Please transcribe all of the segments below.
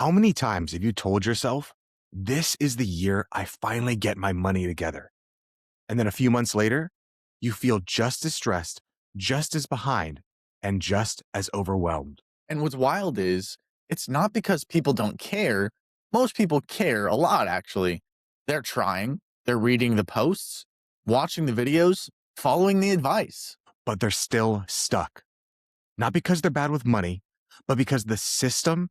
How many times have you told yourself, this is the year I finally get my money together? And then a few months later, you feel just as stressed, just as behind, and just as overwhelmed. And what's wild is it's not because people don't care. Most people care a lot, actually. They're trying, they're reading the posts, watching the videos, following the advice. But they're still stuck. Not because they're bad with money, but because the system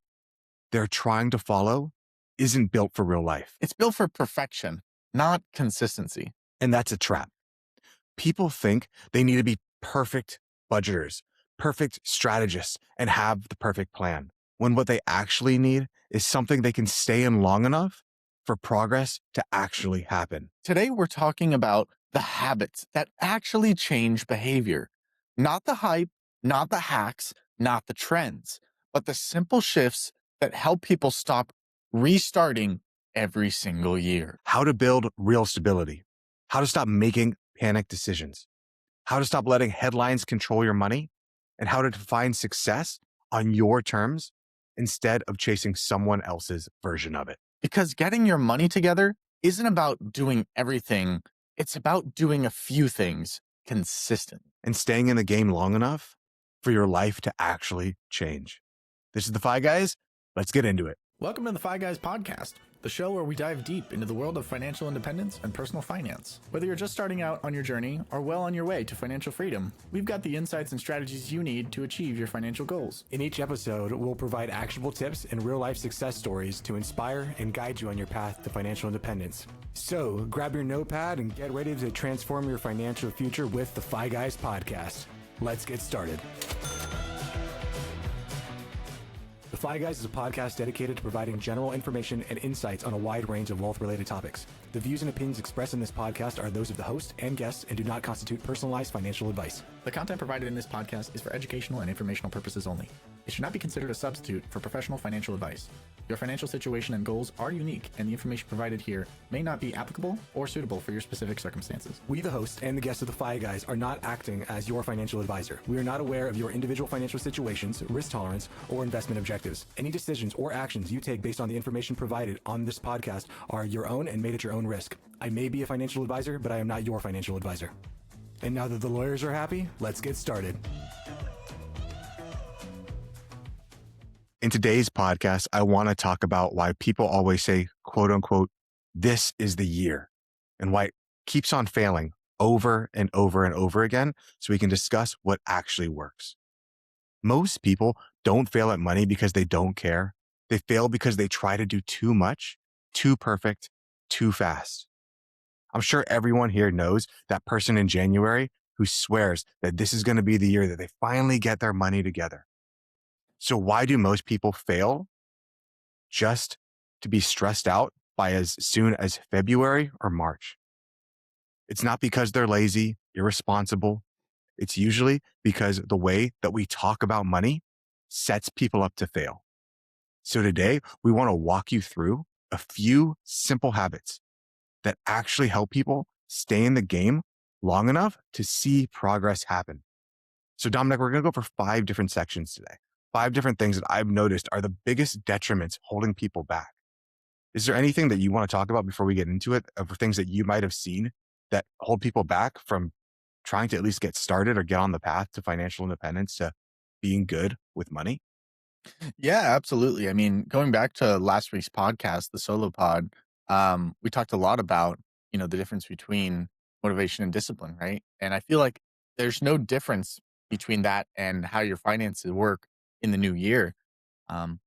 they're trying to follow isn't built for real life. It's built for perfection, not consistency. And that's a trap. People think they need to be perfect budgeters, perfect strategists, and have the perfect plan, when what they actually need is something they can stay in long enough for progress to actually happen. Today, we're talking about the habits that actually change behavior, not the hype, not the hacks, not the trends, but the simple shifts that help people stop restarting every single year. How to build real stability, how to stop making panic decisions, how to stop letting headlines control your money, and how to define success on your terms instead of chasing someone else's version of it. Because getting your money together isn't about doing everything, it's about doing a few things consistently. And staying in the game long enough for your life to actually change. This is the Fi Guys. Let's get into it. Welcome to the Fi Guys podcast, the show where we dive deep into the world of financial independence and personal finance. Whether you're just starting out on your journey or well on your way to financial freedom, we've got the insights and strategies you need to achieve your financial goals. In each episode, we'll provide actionable tips and real-life success stories to inspire and guide you on your path to financial independence. So, grab your notepad and get ready to transform your financial future with the Fi Guys podcast. Let's get started. The Fi Guys is a podcast dedicated to providing general information and insights on a wide range of wealth-related topics. The views and opinions expressed in this podcast are those of the host and guests and do not constitute personalized financial advice. The content provided in this podcast is for educational and informational purposes only. It should not be considered a substitute for professional financial advice. Your financial situation and goals are unique, and the information provided here may not be applicable or suitable for your specific circumstances. We, the host and the guests of the Fi Guys, are not acting as your financial advisor. We are not aware of your individual financial situations, risk tolerance, or investment objectives. Any decisions or actions you take based on the information provided on this podcast are your own and made at your own risk. I may be a financial advisor, but I am not your financial advisor. And now that the lawyers are happy, let's get started. In today's podcast, I want to talk about why people always say, quote unquote, this is the year, and why it keeps on failing over and over and over again, so we can discuss what actually works. Most people don't fail at money because they don't care. They fail because they try to do too much, too perfect, too fast. I'm sure everyone here knows that person in January who swears that this is going to be the year that they finally get their money together. So why do most people fail? Just to be stressed out by as soon as February or March. It's not because they're lazy, irresponsible. It's usually because the way that we talk about money sets people up to fail. So today, we want to walk you through a few simple habits that actually help people stay in the game long enough to see progress happen. So Dominic, we're going to go for 5 different sections today. 5 different things that I've noticed are the biggest detriments holding people back. Is there anything that you want to talk about before we get into it, of things that you might have seen that hold people back from trying to at least get started or get on the path to financial independence, to being good with money? Yeah, absolutely. I mean, going back to last week's podcast, the solo pod, we talked a lot about, the difference between motivation and discipline, right? And I feel like there's no difference between that and how your finances work in the new year. Um,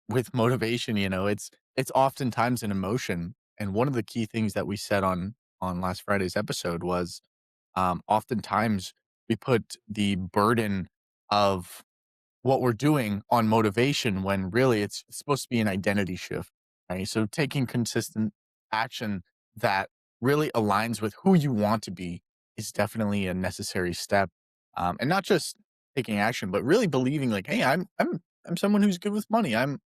with motivation, it's oftentimes an emotion. And one of the key things that we said on last Friday's episode was oftentimes we put the burden of what we're doing on motivation when really it's supposed to be an identity shift, right? So taking consistent action that really aligns with who you want to be is definitely a necessary step. And not just taking action, but really believing like, hey, I'm someone who's good with money. I'm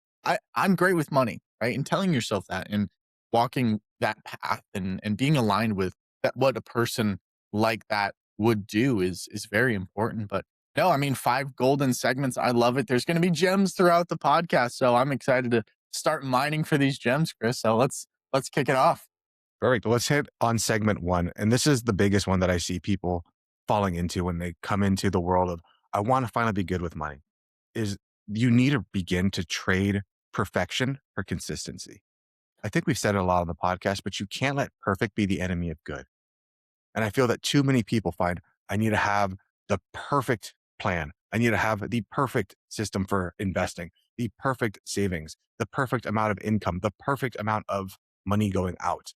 great with money, right? And telling yourself that and walking that path and being aligned with that, what a person like that would do is very important. But No, I mean, 5 golden segments. I love it. There's going to be gems throughout the podcast, so I'm excited to start mining for these gems, Chris. So let's kick it off. Perfect. Let's hit on segment one. And this is the biggest one that I see people falling into when they come into the world of, I want to finally be good with money, is you need to begin to trade perfection for consistency. I think we've said it a lot on the podcast, but you can't let perfect be the enemy of good. And I feel that too many people find, I need to have the perfect plan. I need to have the perfect system for investing, the perfect savings, the perfect amount of income, the perfect amount of money going out.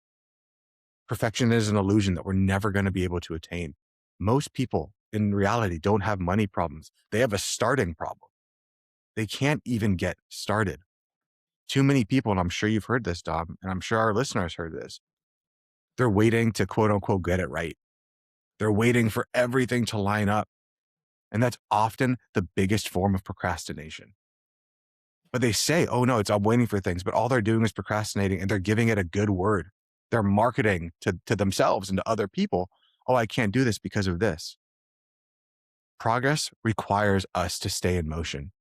Perfection is an illusion that we're never going to be able to attain. Most people in reality don't have money problems. They have a starting problem. They can't even get started. Too many people, and I'm sure you've heard this, Dom, and I'm sure our listeners heard this. They're waiting to quote unquote get it right. They're waiting for everything to line up. And that's often the biggest form of procrastination. But they say, oh no, I'm waiting for things, but all they're doing is procrastinating and they're giving it a good word. They're marketing to themselves and to other people. Oh, I can't do this because of this. Progress requires us to stay in motion,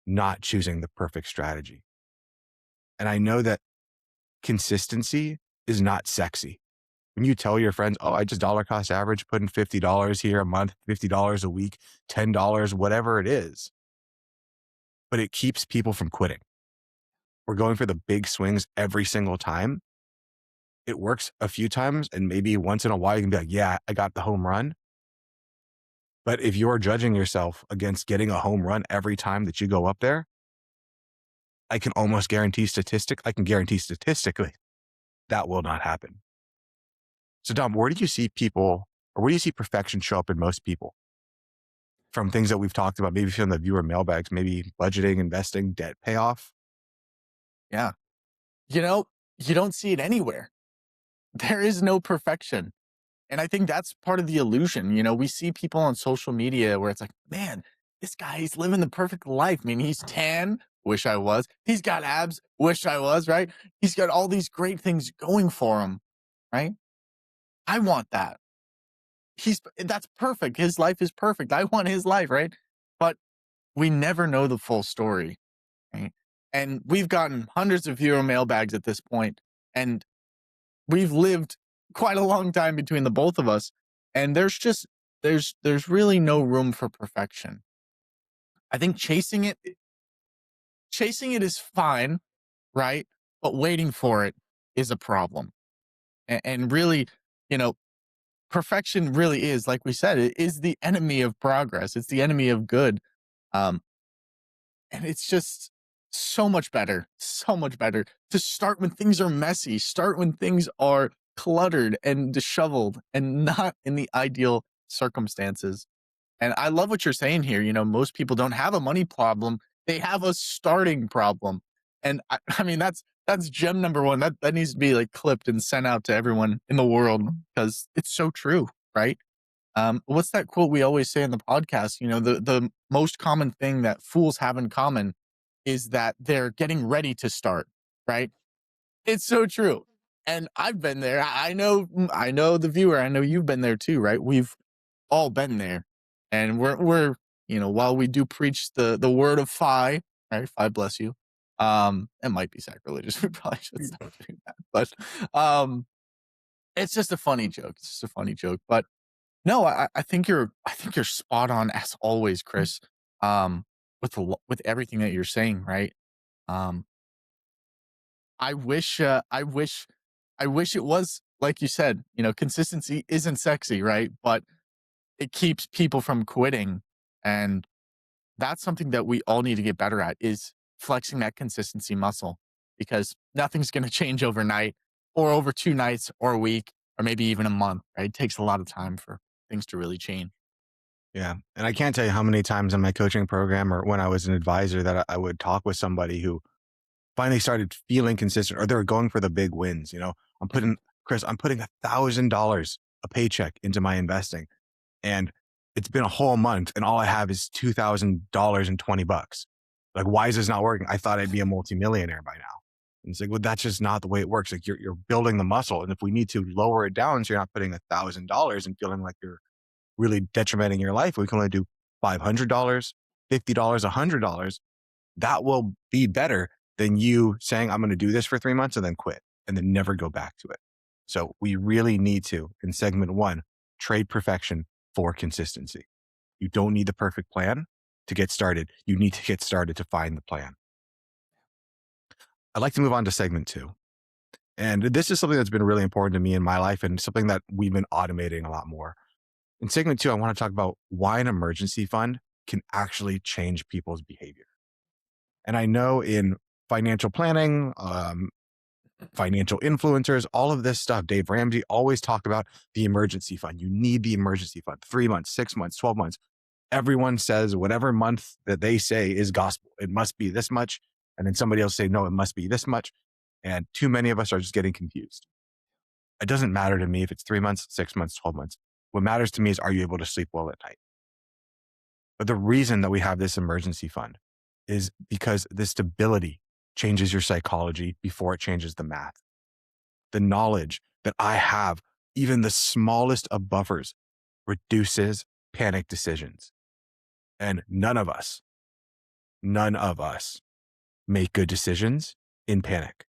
not choosing the perfect strategy. And I know that consistency is not sexy. When you tell your friends, oh, I just dollar cost average, put in $50 here a month, $50 a week, $10, whatever it is. But it keeps people from quitting. We're going for the big swings every single time. It works a few times, and maybe once in a while you can be like, yeah, I got the home run. But if you're judging yourself against getting a home run every time that you go up there, I can guarantee statistically that will not happen. So Dom, where do you see perfection show up in most people? From things that we've talked about, maybe from the viewer mailbags, maybe budgeting, investing, debt payoff. Yeah. You know, you don't see it anywhere. There is no perfection. And I think that's part of the illusion. We see people on social media where it's like, man, this guy, he's living the perfect life. I mean, he's tan, wish I was. He's got abs, wish I was, right? He's got all these great things going for him, right? I want that. That's perfect. His life is perfect. I want his life, right? But we never know the full story, right? And we've gotten hundreds of viewer mailbags at this point, and we've lived quite a long time between the both of us. And there's really no room for perfection. I think chasing it is fine, right? But waiting for it is a problem. And really, perfection really is, like we said, it is the enemy of progress. It's the enemy of good. Um, and it's just so much better to start when things are messy, start when things are cluttered and disheveled and not in the ideal circumstances. And I love what you're saying here. Most people don't have a money problem. They have a starting problem. And I mean, that's gem number one. That needs to be like clipped and sent out to everyone in the world because it's so true, right? What's that quote we always say in the podcast? The most common thing that fools have in common is that they're getting ready to start, right? It's so true. And I've been there. I know the viewer. I know you've been there too, right? We've all been there. And we're while we do preach the word of Phi, right? Phi bless you. It might be sacrilegious. We probably should stop doing that. But it's just a funny joke. It's just a funny joke. But no, I think you're spot on as always, Chris. With everything that you're saying, right? Um, I wish it was like you said. Consistency isn't sexy, right? But it keeps people from quitting, and that's something that we all need to get better at is flexing that consistency muscle, because nothing's going to change overnight or over 2 nights or a week or maybe even a month, right? It takes a lot of time for things to really change. Yeah. And I can't tell you how many times in my coaching program or when I was an advisor that I would talk with somebody who finally started feeling consistent or they were going for the big wins. I'm putting $1,000 a paycheck into my investing, and it's been a whole month and all I have is $2,000 and $20. Like, why is this not working? I thought I'd be a multimillionaire by now. And it's like, well, that's just not the way it works. Like you're building the muscle. And if we need to lower it down so you're not putting $1,000 and feeling like you're really detrimenting your life, we can only do $500, $50, $100, that will be better than you saying, I'm going to do this for 3 months and then quit and then never go back to it. So we really need to, in segment 1, trade perfection for consistency. You don't need the perfect plan to get started. You need to get started to find the plan. I'd like to move on to segment 2. And this is something that's been really important to me in my life and something that we've been automating a lot more. In segment 2, I want to talk about why an emergency fund can actually change people's behavior. And I know in financial planning, financial influencers, all of this stuff, Dave Ramsey always talk about the emergency fund. You need the emergency fund, 3 months, 6 months, 12 months. Everyone says whatever month that they say is gospel. It must be this much. And then somebody else say, no, it must be this much. And too many of us are just getting confused. It doesn't matter to me if it's 3 months, 6 months, 12 months. What matters to me is, are you able to sleep well at night? But the reason that we have this emergency fund is because the stability changes your psychology before it changes the math. The knowledge that I have, even the smallest of buffers, reduces panic decisions. And none of us make good decisions in panic.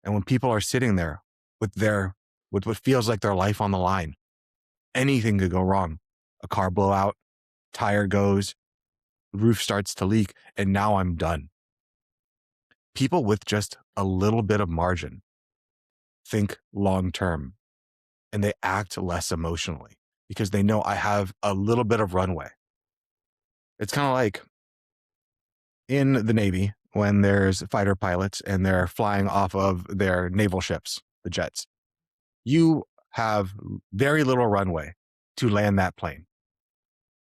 And when people are sitting there with what feels like their life on the line, anything could go wrong. A car blowout, tire goes, roof starts to leak, and now I'm done. People with just a little bit of margin think long term, and they act less emotionally because they know I have a little bit of runway. It's kind of like in the Navy when there's fighter pilots and they're flying off of their naval ships, the jets. You have very little runway to land that plane.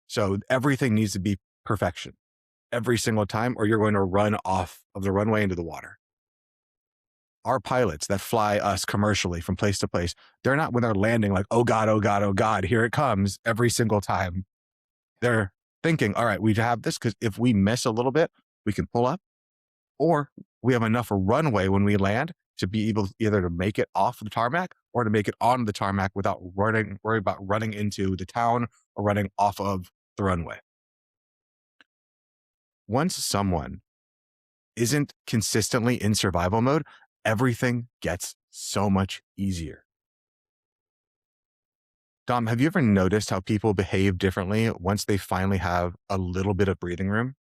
So everything needs to be perfection every single time, or you're going to run off of the runway into the water. Our pilots that fly us commercially from place to place, they're not, when they're landing, like, oh God, oh God, oh God, here it comes every single time. They're thinking, all right, we have this because if we miss a little bit, we can pull up, or we have enough runway when we land to be able either to make it off the tarmac or to make it on the tarmac without worry about running into the town or running off of the runway. Once someone isn't consistently in survival mode, everything gets so much easier. Dom, have you ever noticed how people behave differently once they finally have a little bit of breathing room?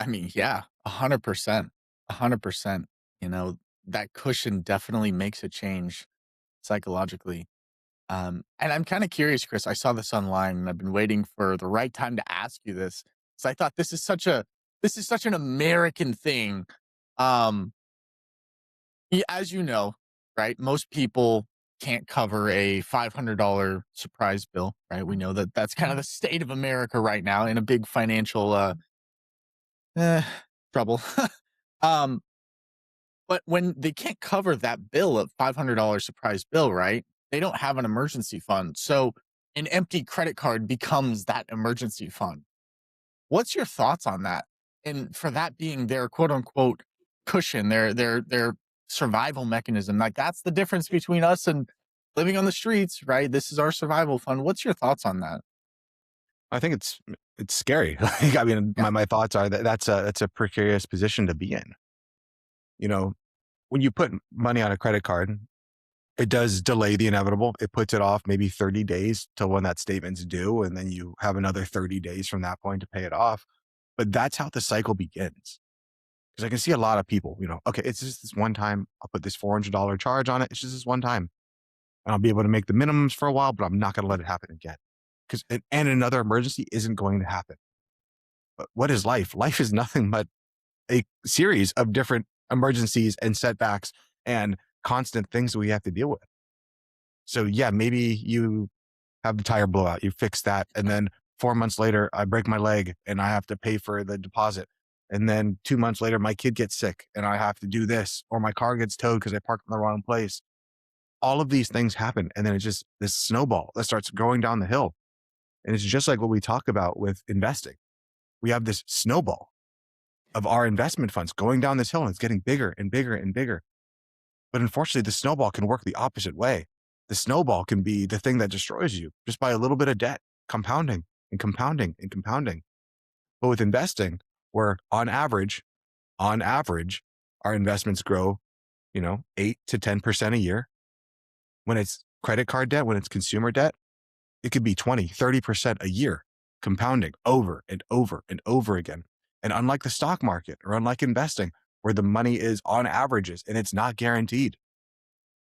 I mean, yeah, 100%. 100%. You know, that cushion definitely makes a change psychologically. And I'm kind of curious, Chris. I saw this online and I've been waiting for the right time to ask you this. So I thought this is such an American thing. Um, as you know, right? Most people can't cover a $500 surprise bill, right? We know that that's kind of the state of America right now in a big financial eh, trouble. um, but when they can't cover that bill of $500 surprise bill, right? They don't have an emergency fund. So an empty credit card becomes that emergency fund. What's your thoughts on that? And for that being their quote unquote cushion, their survival mechanism. Like that's the difference between us and living on the streets, right? This is our survival fund. What's your thoughts on that? I think it's scary. Like, I mean, Yeah. my thoughts are that that's a precarious position to be in. You know, when you put money on a credit card, it does delay the inevitable. It puts it off maybe 30 days till when that statement's due, and then you have another 30 days from that point to pay it off. But that's how the cycle begins. Because I can see a lot of people, okay, it's just this one time. I'll put this $400 charge on it. It's just this one time. And I'll be able to make the minimums for a while, but I'm not going to let it happen again. And another emergency isn't going to happen. But what is life? Life is nothing but a series of different emergencies and setbacks and constant things that we have to deal with. So yeah, maybe you have the tire blowout, you fix that. And then 4 months later, I break my leg and I have to pay for the deposit. And then 2 months later, my kid gets sick and I have to do this, or my car gets towed because I parked in the wrong place. All of these things happen. And then it's just this snowball that starts going down the hill. And it's just like what we talk about with investing. We have this snowball of our investment funds going down this hill and it's getting bigger and bigger and bigger. But unfortunately, the snowball can work the opposite way. The snowball can be the thing that destroys you just by a little bit of debt, compounding and compounding and compounding. But with investing, where on average, our investments grow, 8 to 10% a year. When it's credit card debt, when it's consumer debt, it could be 20, 30% a year, compounding over and over and over again. And unlike the stock market or unlike investing, where the money is on averages and it's not guaranteed,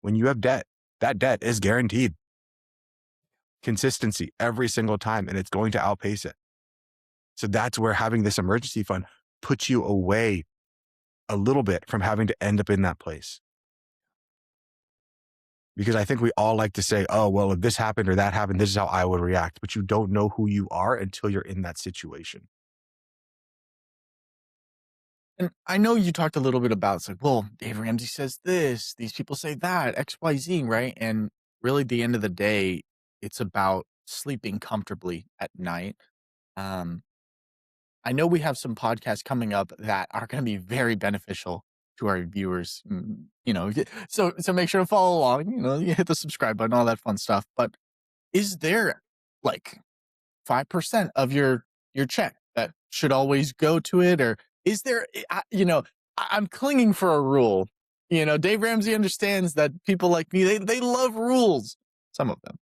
when you have debt, that debt is guaranteed. Consistency every single time, and it's going to outpace it. So that's where having this emergency fund puts you away a little bit from having to end up in that place. Because I think we all like to say, oh, well, if this happened or that happened, this is how I would react. But you don't know who you are until you're in that situation. And I know you talked a little bit about, it's like, well, Dave Ramsey says this, these people say that, XYZ, right? And really, at the end of the day, it's about sleeping comfortably at night. Um, I know we have some podcasts coming up that are going to be very beneficial to our viewers. So make sure to follow along. You hit the subscribe button, all that fun stuff. But is there like 5% of your check that should always go to it, or is there? I'm clinging for a rule. Dave Ramsey understands that people like me, they love rules. Some of them,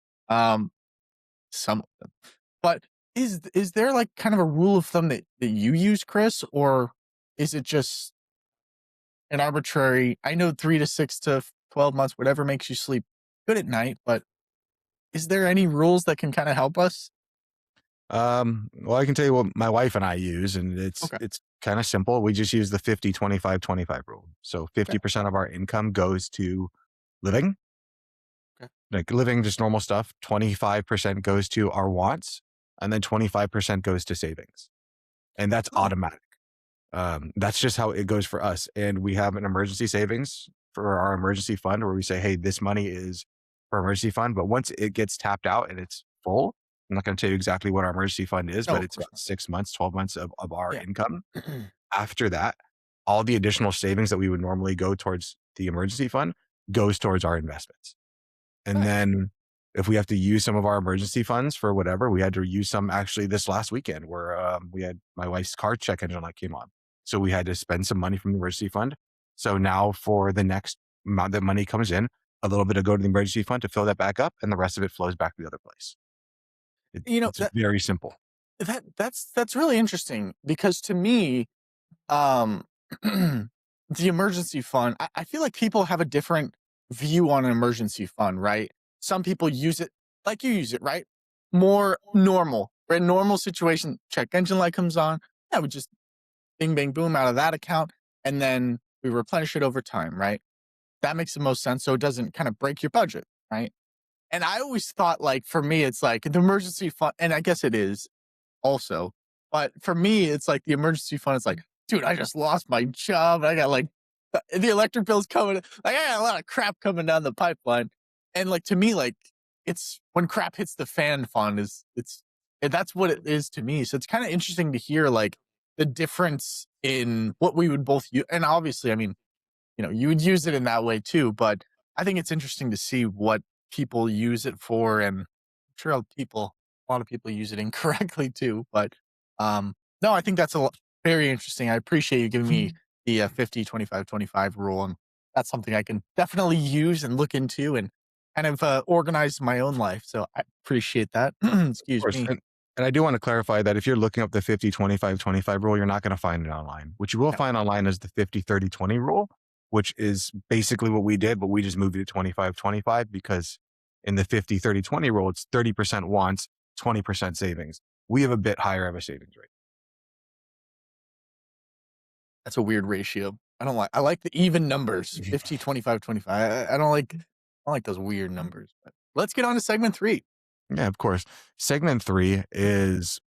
but is there like kind of a rule of thumb that you use, Chris, or is it just an arbitrary? I know 3 to 6 to 12 months, whatever makes you sleep good at night, but is there any rules that can kind of help us? Well, I can tell you what my wife and I use, and Okay. it's kind of simple. We just use the 50-25-25 rule. So 50% of our income goes to living, Okay. like living, just normal stuff. 25% goes to our wants, and then 25% goes to savings. And that's Oh. automatic. That's just how it goes for us. And we have an emergency savings for our emergency fund where we say, hey, this money is for emergency fund. But once it gets tapped out and it's full, I'm not going to tell you exactly what our emergency fund is, No, but of it's course about 6 months, 12 months of our Yeah. income. After that, all the additional savings that we would normally go towards the emergency fund goes towards our investments. And Nice. then if we have to use some of our emergency funds for whatever, we had to use some actually this last weekend where we had my wife's car check engine light came on. So we had to spend some money from the emergency fund. So now for the next amount that money comes in, a little bit will go to the emergency fund to fill that back up, and the rest of it flows back to the other place. It's that very simple. that's really interesting, because to me, um, the emergency fund, I feel like people have a different view on an emergency fund, right? Some people use it like you use it, right? More normal, right? Normal situation, check engine light comes on. Yeah, we just bing, bang, boom out of that account, and then we replenish it over time, right? That makes the most sense. So it doesn't kind of break your budget, right? And I always thought, like, for me, it's like the emergency fund, and I guess it is also, but for me, it's like the emergency fund is like, dude, I just lost my job. I got like the electric bill's coming. Like, I got a lot of crap coming down the pipeline. And like, to me, like, it's when crap hits the fan fund and that's what it is to me. So it's kind of interesting to hear like the difference in what we would both use. And obviously, I mean, you would use it in that way too, but I think it's interesting to see what people use it for. And I'm sure a lot of people use it incorrectly too, but no, I think that's very interesting. I appreciate you giving me the 50-25-25 rule, and that's something I can definitely use and look into and kind of organize my own life. So I appreciate that. Of Excuse course. me. And I do want to clarify that if you're looking up the 50-25-25 rule, you're not going to find it online. What you will No. find online is the 50-30-20 rule, which is basically what we did, but we just moved it to 25-25 because in the 50-30-20 rule, it's 30% wants, 20% savings. We have a bit higher of a savings rate. That's a weird ratio. I like the even numbers, 50-25-25. I don't like those weird numbers. But let's get on to segment 3. Yeah, of course. Segment 3 is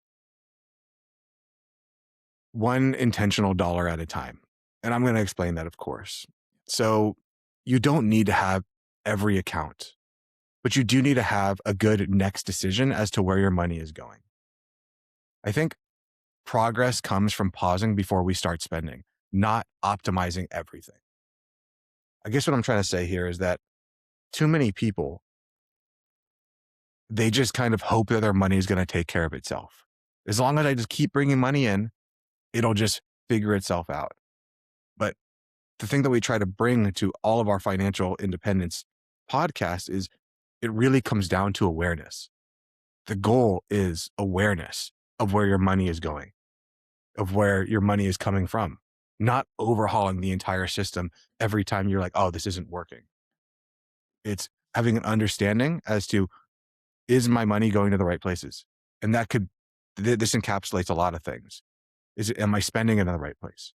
one intentional dollar at a time. And I'm going to explain that, of course. So you don't need to have every account, but you do need to have a good next decision as to where your money is going. I think progress comes from pausing before we start spending, not optimizing everything. I guess what I'm trying to say here is that too many people they just kind of hope that their money is going to take care of itself. As long as I just keep bringing money in, it'll just figure itself out. But the thing that we try to bring to all of our financial independence podcasts is it really comes down to awareness. The goal is awareness of where your money is going, of where your money is coming from, not overhauling the entire system every time you're like, oh, this isn't working. It's having an understanding as to, is my money going to the right places? And that could, this encapsulates a lot of things. Am I spending it in the right place?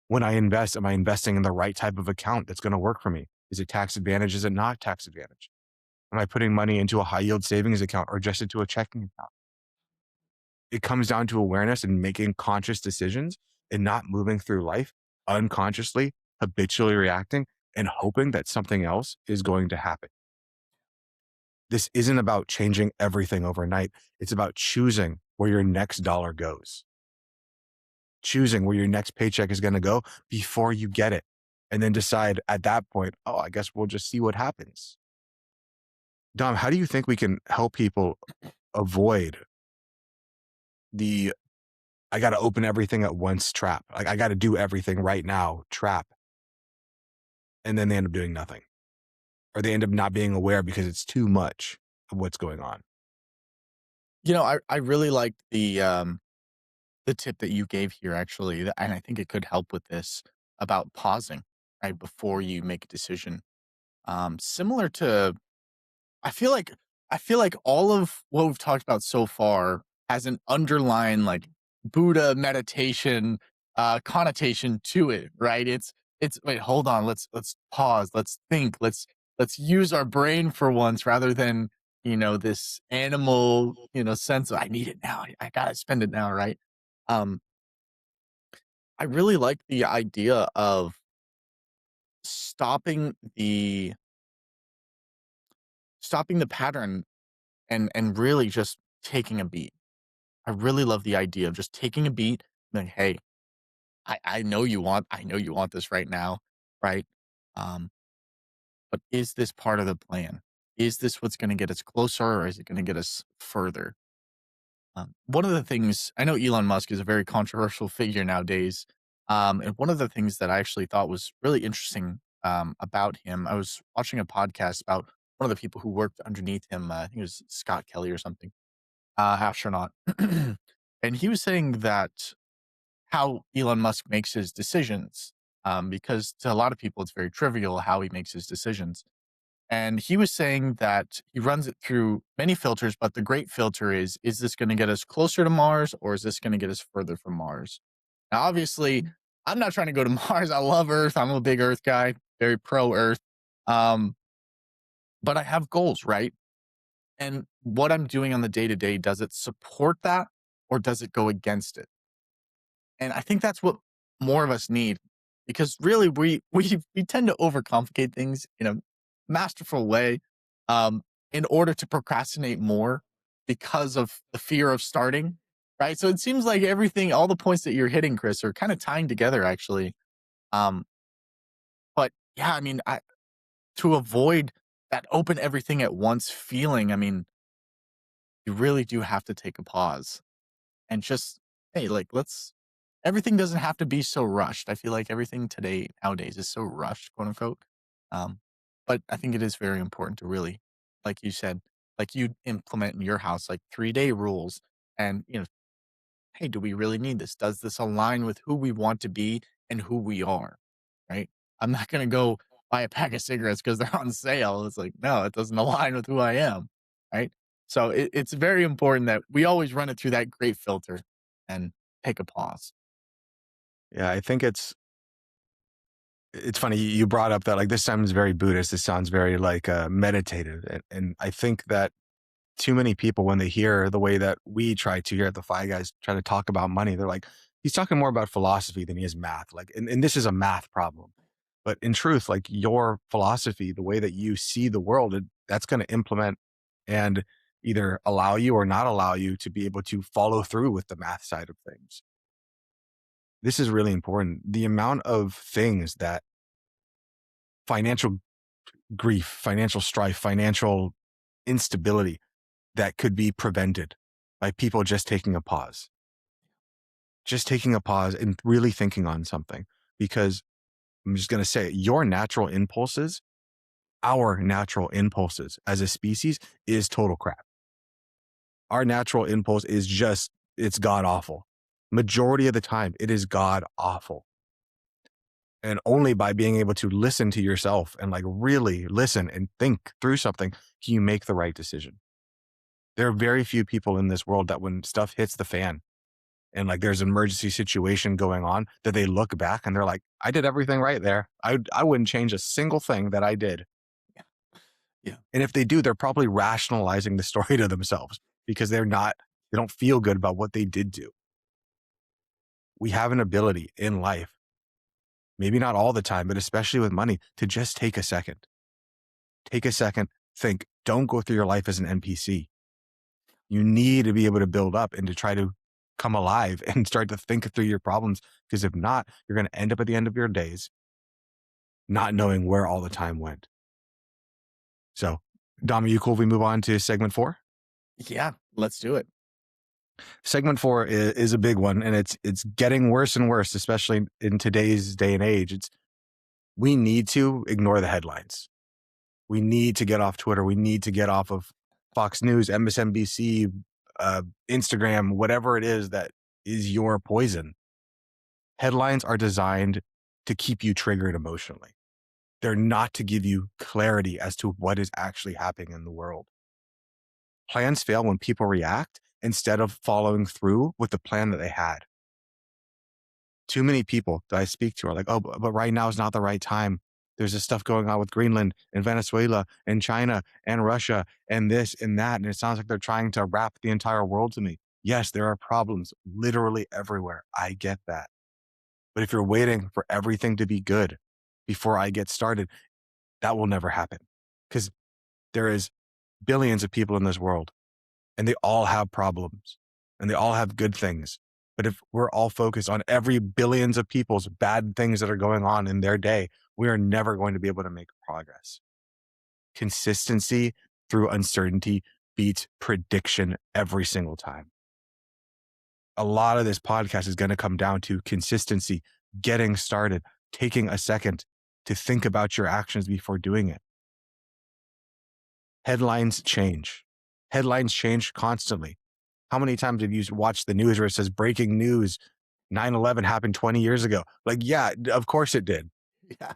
When I invest, am I investing in the right type of account that's going to work for me? Is it tax advantage? Is it not tax advantage? Am I putting money into a high yield savings account or just into a checking account? It comes down to awareness and making conscious decisions and not moving through life unconsciously, habitually reacting and hoping that something else is going to happen. This isn't about changing everything overnight. It's about choosing where your next dollar goes, choosing where your next paycheck is going to go before you get it. And then decide at that point, oh, I guess we'll just see what happens. Dom, how do you think we can help people avoid the I got to open everything at once trap? Like, I got to do everything right now trap. And then they end up doing nothing. Or they end up not being aware because it's too much of what's going on. I really liked the tip that you gave here, actually, and I think it could help with this about pausing right before you make a decision. Similar to, I feel like all of what we've talked about so far has an underlying like Buddha meditation connotation to it, right? It's wait, hold on, let's pause, let's think, let's use our brain for once rather than this animal sense of I need it now, I gotta spend it now, right? Um, I really like the idea of stopping the pattern and really just taking a beat. I really love the idea of just taking a beat, like, hey, I know you want this right now, right? Um, but is this part of the plan? Is this what's going to get us closer or is it going to get us further? One of the things I know Elon Musk is a very controversial figure nowadays. And one of the things that I actually thought was really interesting about him, I was watching a podcast about one of the people who worked underneath him. I think it was Scott Kelly or something, astronaut. And he was saying that how Elon Musk makes his decisions, because to a lot of people, it's very trivial how he makes his decisions. And he was saying that he runs it through many filters, but the great filter is this going to get us closer to Mars or is this going to get us further from Mars? Now, obviously, I'm not trying to go to Mars. I love Earth. I'm a big Earth guy, very pro Earth. Um, but I have goals, right? And what I'm doing on the day to day, does it support that or does it go against it? And I think that's what more of us need, because really we tend to overcomplicate things in a masterful way, in order to procrastinate more because of the fear of starting, right? So it seems like everything, all the points that you're hitting, Chris, are kind of tying together actually. Um, but yeah, I mean, to avoid that open everything at once feeling, I mean, you really do have to take a pause and just, hey, like, everything doesn't have to be so rushed. I feel like everything today nowadays is so rushed, quote unquote. Um, but I think it is very important to really, like you said, like you implement in your house, like 3-day rules. And, hey, do we really need this? Does this align with who we want to be and who we are? Right. I'm not going to go buy a pack of cigarettes because they're on sale. It's like, no, it doesn't align with who I am. Right. So it's very important that we always run it through that great filter and take a pause. Yeah, I think it's funny. You brought up that like this sounds very Buddhist. This sounds very like meditative. And I think that too many people, when they hear the way that we try to here at the Fi Guys try to talk about money, they're like, he's talking more about philosophy than he is math. Like, and this is a math problem. But in truth, like your philosophy, the way that you see the world, that's going to implement and either allow you or not allow you to be able to follow through with the math side of things. This is really important. The amount of things that financial grief, financial strife, financial instability that could be prevented by people just taking a pause. Just taking a pause and really thinking on something. Because I'm just going to say it, our natural impulses as a species is total crap. Our natural impulse is it's god awful. Majority of the time, it is god awful. And only by being able to listen to yourself and like really listen and think through something can you make the right decision. There are very few people in this world that when stuff hits the fan and like there's an emergency situation going on, that they look back and they're like, I did everything right there. I wouldn't change a single thing that I did. Yeah. And if they do, they're probably rationalizing the story to themselves because they don't feel good about what they did do. We have an ability in life, maybe not all the time, but especially with money, to just take a second. Take a second, think, don't go through your life as an NPC. You need to be able to build up and to try to come alive and start to think through your problems. Because if not, you're going to end up at the end of your days not knowing where all the time went. So, Dom, are you cool if we move on to segment 4? Yeah, let's do it. Segment 4 is a big one, and it's getting worse and worse, especially in today's day and age. We need to ignore the headlines. We need to get off Twitter. We need to get off of Fox News, MSNBC, Instagram, whatever it is that is your poison. Headlines are designed to keep you triggered emotionally. They're not to give you clarity as to what is actually happening in the world. Plans fail when people react instead of following through with the plan that they had. Too many people that I speak to are like, oh, but right now is not the right time. There's this stuff going on with Greenland and Venezuela and China and Russia and this and that. And it sounds like they're trying to wrap the entire world to me. Yes, there are problems literally everywhere. I get that. But if you're waiting for everything to be good before I get started, that will never happen. Because there is billions of people in this world and they all have problems and they all have good things. But if we're all focused on every billions of people's bad things that are going on in their day, we are never going to be able to make progress. Consistency through uncertainty beats prediction every single time. A lot of this podcast is going to come down to consistency, getting started, taking a second to think about your actions before doing it. Headlines change. Headlines change constantly. How many times have you watched the news where it says breaking news, 9/11 happened 20 years ago? Like, yeah, of course it did. Yeah.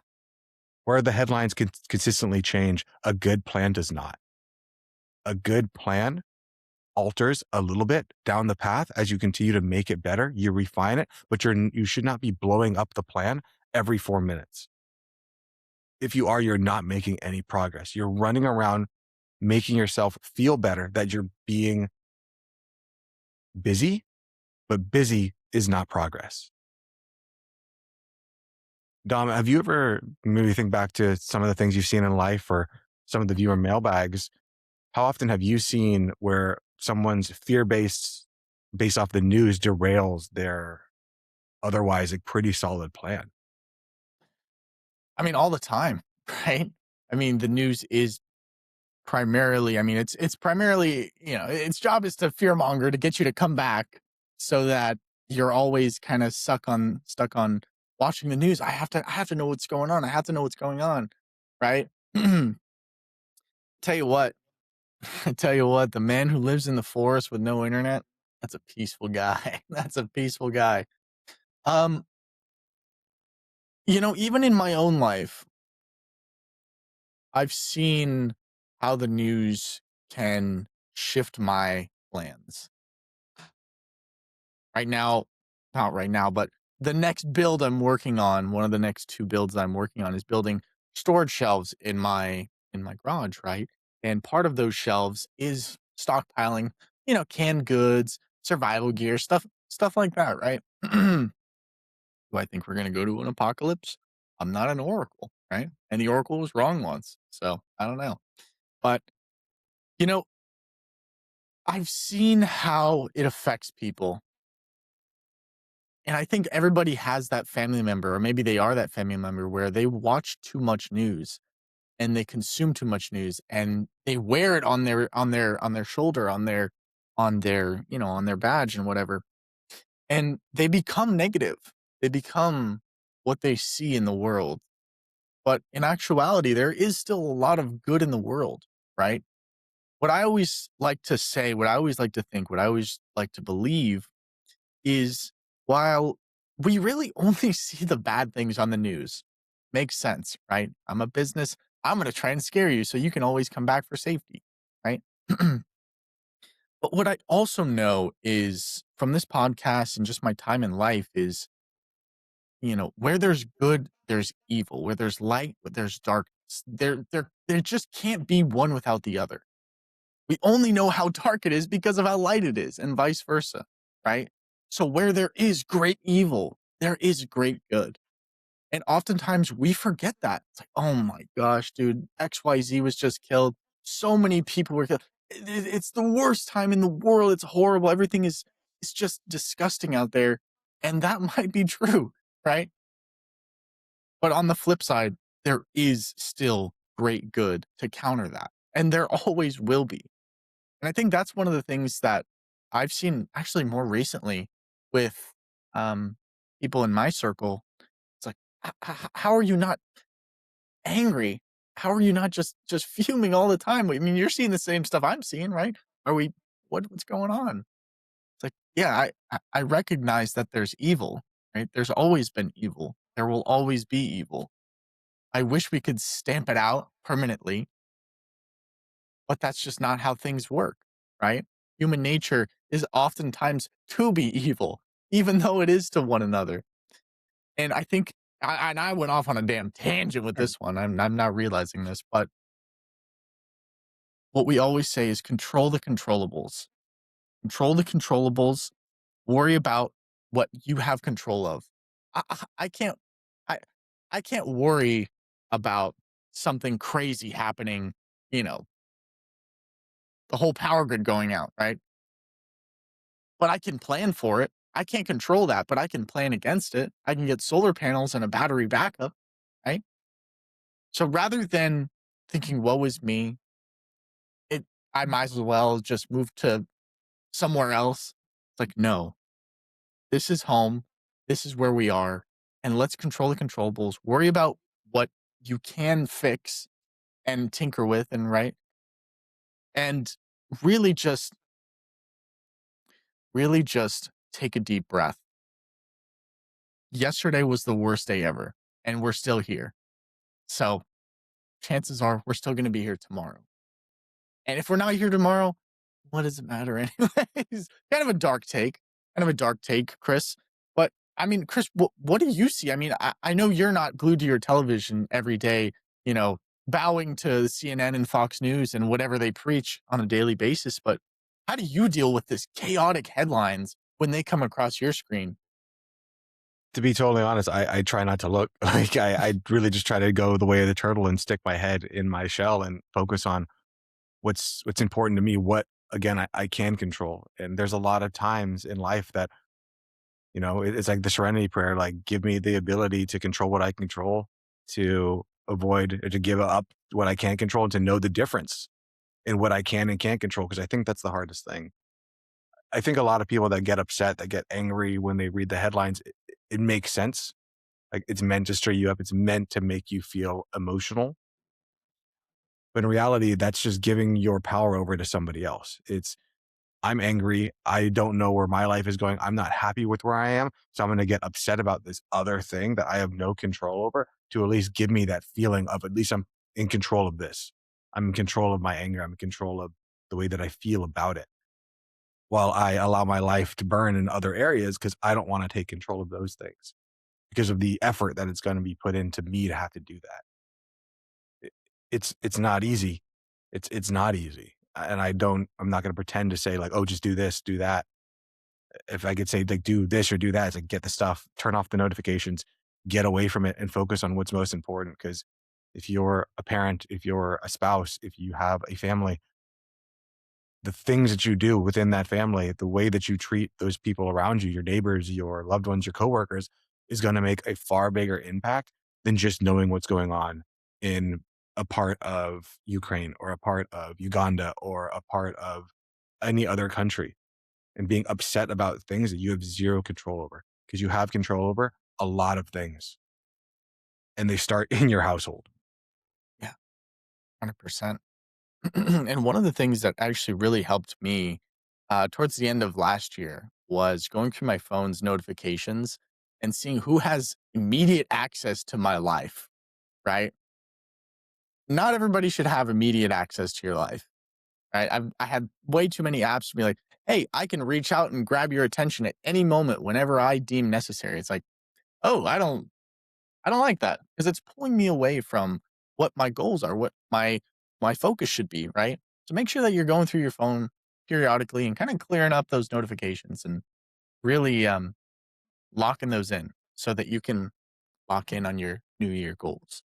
Where the headlines consistently change, a good plan does not. A good plan alters a little bit down the path as you continue to make it better. You refine it, but you should not be blowing up the plan every 4 minutes. If you are, you're not making any progress. You're running around making yourself feel better that you're being busy, but busy is not progress. Dom, have you ever maybe think back to some of the things you've seen in life or some of the viewer mailbags? How often have you seen where someone's fear-based based off the news derails their otherwise a pretty solid plan? I mean, all the time, right? I mean, the news is primarily, it's primarily, its job is to fearmonger, to get you to come back so that you're always kind of stuck on watching the news. I have to know what's going on. I have to know what's going on, right? Tell you what, the man who lives in the forest with no internet, that's a peaceful guy. That's a peaceful guy. Even in my own life, I've seen how the news can shift my plans. Right now, not right now, but the next build I'm working on, one of the next 2 builds I'm working on is building storage shelves in my garage, right? And part of those shelves is stockpiling, canned goods, survival gear, stuff like that, right? Do I think we're going to go to an apocalypse? I'm not an oracle, right? And the oracle was wrong once. So I don't know. But, I've seen how it affects people. And I think everybody has that family member, or maybe they are that family member where they watch too much news and they consume too much news, and they wear it on their shoulder, on their badge and whatever, and they become negative. They become what they see in the world. But in actuality, there is still a lot of good in the world, right? What I always like to say, what I always like to think, what I always like to believe is, while we really only see the bad things on the news, makes sense, right? I'm a business. I'm going to try and scare you so you can always come back for safety, right? But what I also know is from this podcast and just my time in life is, where there's good, there's evil. Where there's light, where there's darkness. There just can't be one without the other. We only know how dark it is because of how light it is, and vice versa, right? So where there is great evil, there is great good. And oftentimes we forget that. It's like, oh my gosh, dude, XYZ was just killed. So many people were killed. It's the worst time in the world. It's horrible. Everything is it's just disgusting out there. And that might be true, right? But on the flip side, there is still great good to counter that. And there always will be. And I think that's one of the things that I've seen actually more recently with um, people in my circle. It's like, how are you not angry? How are you not just fuming all the time? I mean, you're seeing the same stuff I'm seeing, right? Are we? What's going on? It's like, yeah, I recognize that there's evil, right? There's always been evil. There will always be evil. I wish we could stamp it out permanently, but that's just not how things work, right? Human nature is oftentimes to be evil, even though it is to one another. And I think, I went off on a damn tangent with this one. I'm not realizing this, but what we always say is control the controllables. Control the controllables. Worry about what you have control of. I can't, I, I can't worry about something crazy happening, you know, the whole power grid going out, right? But I can plan for it. I can't control that, but I can plan against it. I can get solar panels and a battery backup, right? So rather than thinking, woe is me, I might as well just move to somewhere else. It's like, no, this is home. This is where we are. And let's control the controllables. Worry about what you can fix and tinker with and right. And really just, really just take a deep breath. Yesterday was the worst day ever, and we're still here. So chances are we're still going to be here tomorrow. And if we're not here tomorrow, what does it matter anyways? Kind of a dark take. Kind of a dark take, Chris. But I mean, Chris, what do you see? I mean, I know you're not glued to your television every day, bowing to CNN and Fox News and whatever they preach on a daily basis. But how do you deal with this chaotic headlines when they come across your screen? To be totally honest, I try not to look. Like I really just try to go the way of the turtle and stick my head in my shell and focus on what's important to me, what again I can control. And there's a lot of times in life that, it's like the serenity prayer, like give me the ability to control what I control, to avoid or to give up what I can't control, and to know the difference in what I can and can't control. Because I think that's the hardest thing. I think a lot of people that get upset, that get angry when they read the headlines, it makes sense. Like it's meant to stir you up. It's meant to make you feel emotional. But in reality, that's just giving your power over to somebody else. I'm angry. I don't know where my life is going. I'm not happy with where I am. So I'm going to get upset about this other thing that I have no control over, to at least give me that feeling of at least I'm in control of this. I'm in control of my anger. I'm in control of the way that I feel about it, while I allow my life to burn in other areas because I don't want to take control of those things because of the effort that it's going to be put into me to have to do that. It's not easy. It's not easy. And I'm not going to pretend to say like, oh, just do this, do that. If I could say like, do this or do that, it's like, get the stuff, turn off the notifications, get away from it and focus on what's most important. Because if you're a parent, if you're a spouse, if you have a family, the things that you do within that family, the way that you treat those people around you, your neighbors, your loved ones, your coworkers, is going to make a far bigger impact than just knowing what's going on in a part of Ukraine or a part of Uganda or a part of any other country and being upset about things that you have zero control over because you have control over a lot of things and they start in your household. Yeah, 100%. And one of the things that actually really helped me towards the end of last year was going through my phone's notifications and seeing who has immediate access to my life, right? Not everybody should have immediate access to your life, right? I had way too many apps to be like, hey, I can reach out and grab your attention at any moment whenever I deem necessary. It's like, oh, I don't like that because it's pulling me away from what my goals are, what my focus should be, right? So make sure that you're going through your phone periodically and kind of clearing up those notifications and really locking those in so that you can lock in on your new year goals.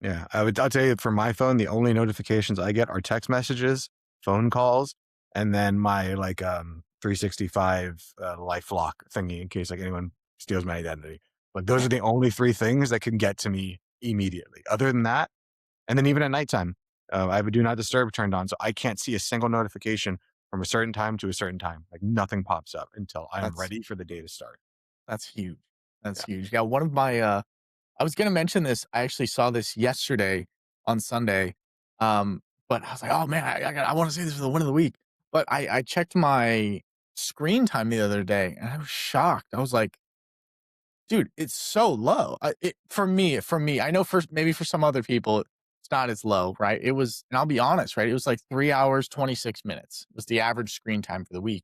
Yeah, I'll tell you for my phone, the only notifications I get are text messages, phone calls, and then my 365 life lock thingy in case like anyone steals my identity. But those are the only three things that can get to me immediately. Other than that, and then even at nighttime, I have a do not disturb turned on, so I can't see a single notification from a certain time to a certain time. Like nothing pops up until I'm That's ready for the day to start. that's huge. That's Yeah. huge. Yeah, one of my I was gonna mention this. I actually saw this yesterday on Sunday. But I was like, oh man, I want to say this for the win of the week. But I checked my screen time the other day and I was shocked. I was like, dude, it's so low. For me, I know maybe for some other people, it's not as low, right? It was, and I'll be honest, right? It was like 3 hours, 26 minutes was the average screen time for the week.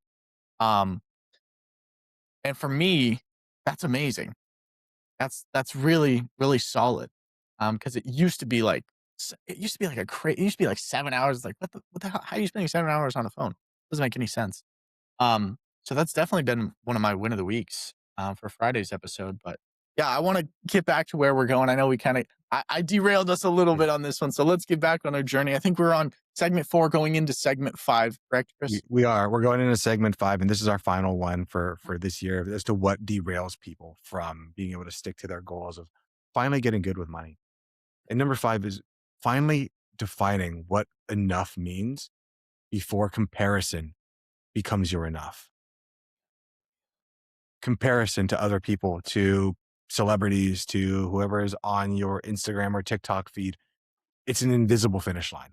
Um, and for me, that's amazing. That's really, really solid. Because it used to be like it used to be like it used to be like 7 hours. Like what the hell? How are you spending 7 hours on a phone? Doesn't make any sense. So that's definitely been one of my win of the weeks for Friday's episode. But yeah, I want to get back to where we're going. I know we kind of I derailed us a little bit on this one, so let's get back on our journey. I think we're on segment 4, going into segment 5. Correct, Chris? We're going into segment 5, and this is our final one for this year as to what derails people from being able to stick to their goals of finally getting good with money. And number 5 is finally defining what enough means before comparison becomes your enough. Comparison to other people, to celebrities, to whoever is on your Instagram or TikTok feed, it's an invisible finish line.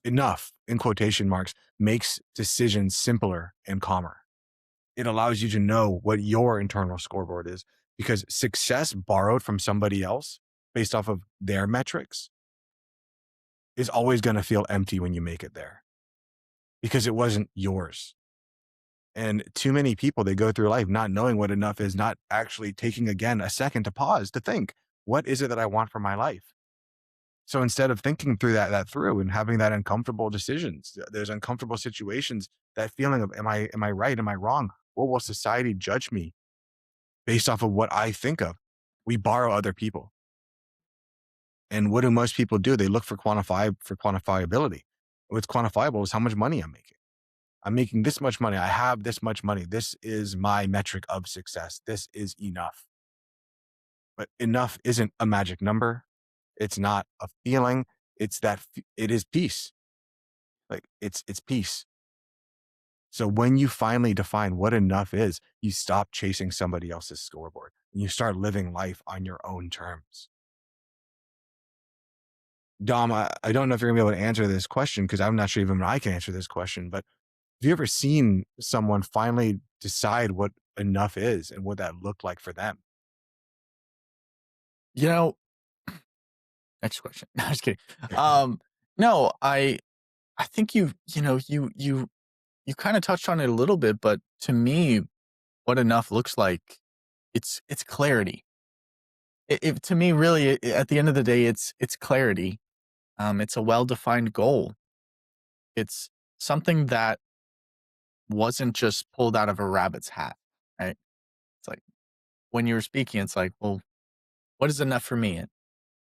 Enough, in quotation marks, makes decisions simpler and calmer. It allows you to know what your internal scoreboard is because success borrowed from somebody else based off of their metrics is always going to feel empty when you make it there because it wasn't yours. And too many people, they go through life not knowing what enough is, not actually taking again a second to pause to think, what is it that I want for my life? So instead of thinking through that through and having that uncomfortable decisions, there's uncomfortable situations, that feeling of am I right? Am I wrong? What will society judge me based off of what I think of? We borrow other people. And what do most people do? They look for quantifiability. What's quantifiable is how much money I'm making. I'm making this much money. I have this much money. This is my metric of success. This is enough. But enough isn't a magic number. It's not a feeling. It is peace. Like it's peace. So when you finally define what enough is, you stop chasing somebody else's scoreboard and you start living life on your own terms. Dom, I don't know if you're gonna be able to answer this question because I'm not sure even I can answer this question, but have you ever seen someone finally decide what enough is and what that looked like for them? You know, next question. No, I was kidding. No, I think you kind of touched on it a little bit, but to me, what enough looks like, it's clarity. To me, really, at the end of the day, it's clarity. It's a well-defined goal. It's something that wasn't just pulled out of a rabbit's hat, right? It's like when you were speaking, it's like, well, what is enough for me?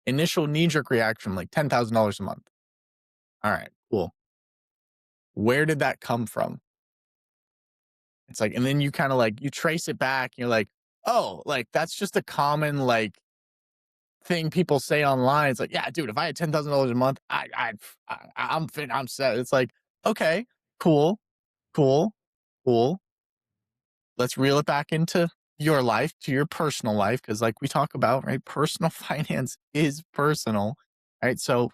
Initial knee-jerk reaction, like $10,000 a month. All right, cool. Where did that come from? It's like, and then you kind of like you trace it back. And you're like, oh, like that's just a common like thing people say online. It's like, yeah, dude, if I had $10,000 a month, I'm fit. I'm set. It's like, okay, cool, cool, cool. Let's reel it back into your life, to your personal life. Cause like we talk about, right? Personal finance is personal, right? So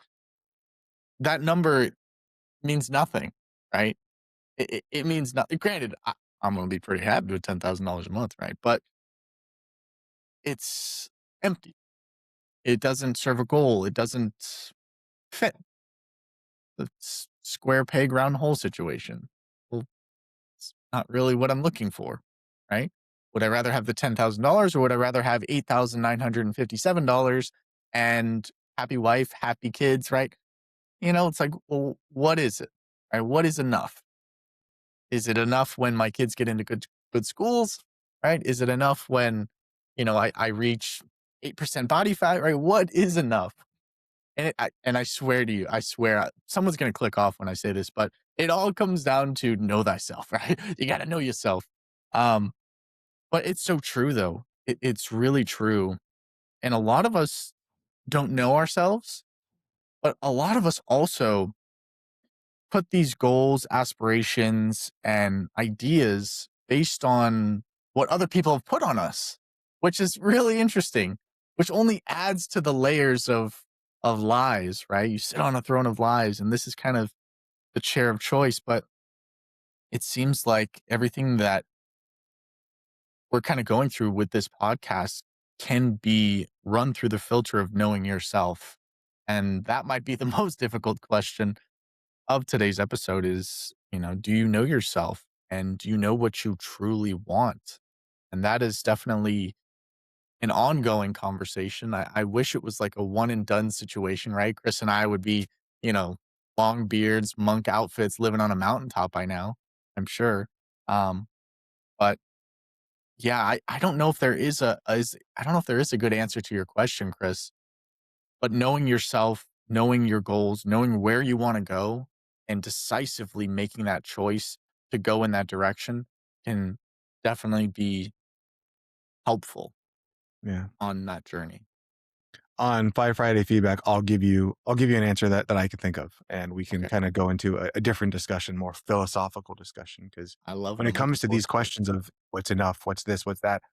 that number means nothing, right? It means nothing. Granted, I'm going to be pretty happy with $10,000 a month, right? But it's empty. It doesn't serve a goal. It doesn't fit the square peg round hole situation. Well, it's not really what I'm looking for, right? Would I rather have the $10,000 or would I rather have $8,957 and happy wife, happy kids, right? It's like, well, what is it? Right? What is enough? Is it enough when my kids get into good schools? Right? Is it enough when, I reach 8% body fat? Right? What is enough? And I swear to you, I swear, someone's gonna click off when I say this, but it all comes down to know thyself, right? You got to know yourself. Um, but it's so true, though. It's really true, and a lot of us don't know ourselves, but a lot of us also put these goals, aspirations, and ideas based on what other people have put on us, which is really interesting, which only adds to the layers of lies, right? You sit on a throne of lies, and this is kind of the chair of choice, but it seems like everything that we're kind of going through with this podcast can be run through the filter of knowing yourself. And that might be the most difficult question of today's episode is, do you know yourself and do you know what you truly want? And that is definitely an ongoing conversation. I wish it was like a one and done situation, right? Chris and I would be, you know, long beards, monk outfits, living on a mountaintop by now, I'm sure. Um, but yeah, I don't know if there is I don't know if there is a good answer to your question, Chris, but knowing yourself, knowing your goals, knowing where you want to go, and decisively making that choice to go in that direction can definitely be helpful Yeah. on that journey. On Five Friday feedback, I'll give you an answer that I can think of, and we can Okay. kind of go into a different discussion, more philosophical discussion. Because I love it. when it I'm looking comes to forward these to it. questions of what's enough, what's this, what's that,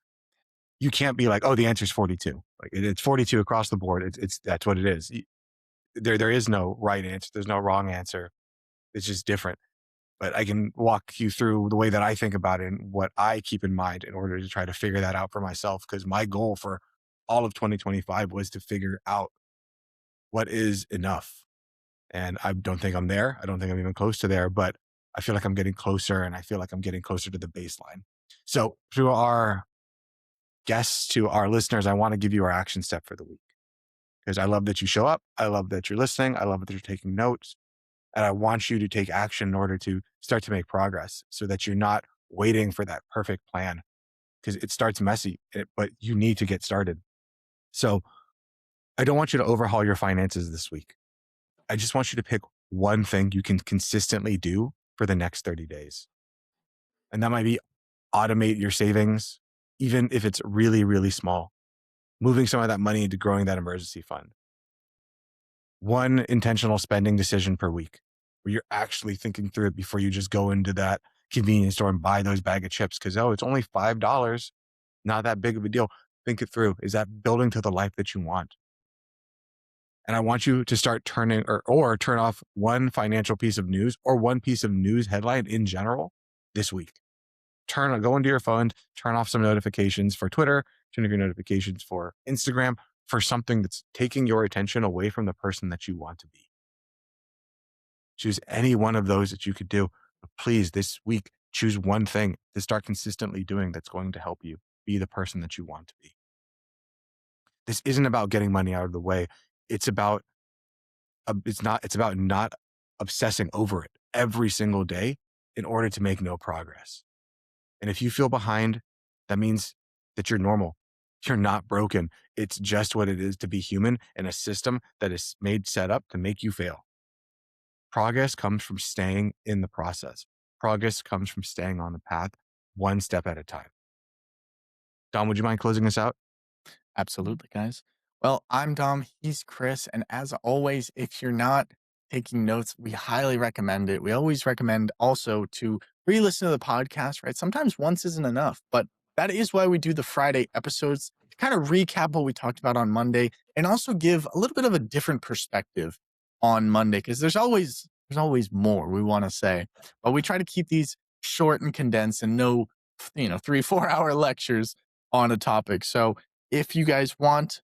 you can't be like, oh, the answer is 42. Like it's 42 across the board. It's that's what it is. There is no right answer. There's no wrong answer. It's just different. But I can walk you through the way that I think about it and what I keep in mind in order to try to figure that out for myself. Because my goal for all of 2025 was to figure out what is enough. And I don't think I'm there. I don't think I'm even close to there, but I feel like I'm getting closer and I feel like I'm getting closer to the baseline. So, to our guests, to our listeners, I want to give you our action step for the week because I love that you show up. I love that you're listening. I love that you're taking notes. And I want you to take action in order to start to make progress so that you're not waiting for that perfect plan because it starts messy, but you need to get started. So, I don't want you to overhaul your finances this week. I just want you to pick one thing you can consistently do for the next 30 days. And that might be automate your savings, even if it's really, really small, moving some of that money into growing that emergency fund. One intentional spending decision per week where you're actually thinking through it before you just go into that convenience store and buy those bag of chips because, oh, it's only $5. Not that big of a deal. Think it through. Is that building to the life that you want? And I want you to start turning or turn off one financial piece of news or one piece of news headline in general this week. Go into your phone, turn off some notifications for Twitter, turn off your notifications for Instagram, for something that's taking your attention away from the person that you want to be. Choose any one of those that you could do. But please, this week, choose one thing to start consistently doing that's going to help you be the person that you want to be. This isn't about getting money out of the way. It's about it's about not obsessing over it every single day in order to make no progress. And if you feel behind, that means that you're normal. You're not broken. It's just what it is to be human in a system that is set up to make you fail. Progress comes from staying in the process. Progress comes from staying on the path one step at a time. Don, would you mind closing us out? Absolutely, guys. Well, I'm Dom, he's Chris, and as always, if you're not taking notes, we highly recommend it. We always recommend also to re-listen to the podcast, right? Sometimes once isn't enough, but that is why we do the Friday episodes to kind of recap what we talked about on Monday and also give a little bit of a different perspective on Monday because there's always more we want to say. But we try to keep these short and condensed and no, 3-4 hour lectures on a topic. So if you guys want,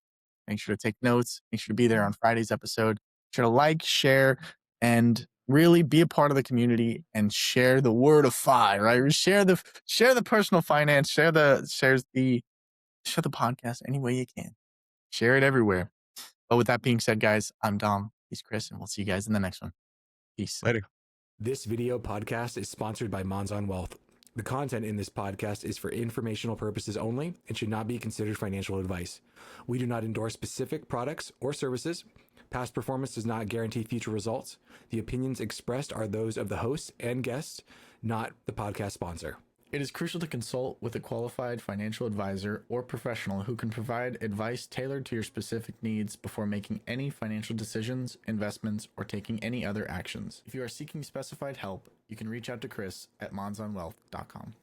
make sure to take notes. Make sure to be there on Friday's episode. Make sure to like, share, and really be a part of the community and share the word of fi, right? Share the personal finance, share the podcast any way you can. Share it everywhere. But with that being said, guys, I'm Dom. He's Chris, and we'll see you guys in the next one. Peace. Later. This video podcast is sponsored by Monzon Wealth. The content in this podcast is for informational purposes only and should not be considered financial advice. We do not endorse specific products or services. Past performance does not guarantee future results. The opinions expressed are those of the host and guests, not the podcast sponsor. It is crucial to consult with a qualified financial advisor or professional who can provide advice tailored to your specific needs before making any financial decisions, investments, or taking any other actions. If you are seeking specified help, you can reach out to Chris at monzonwealth.com.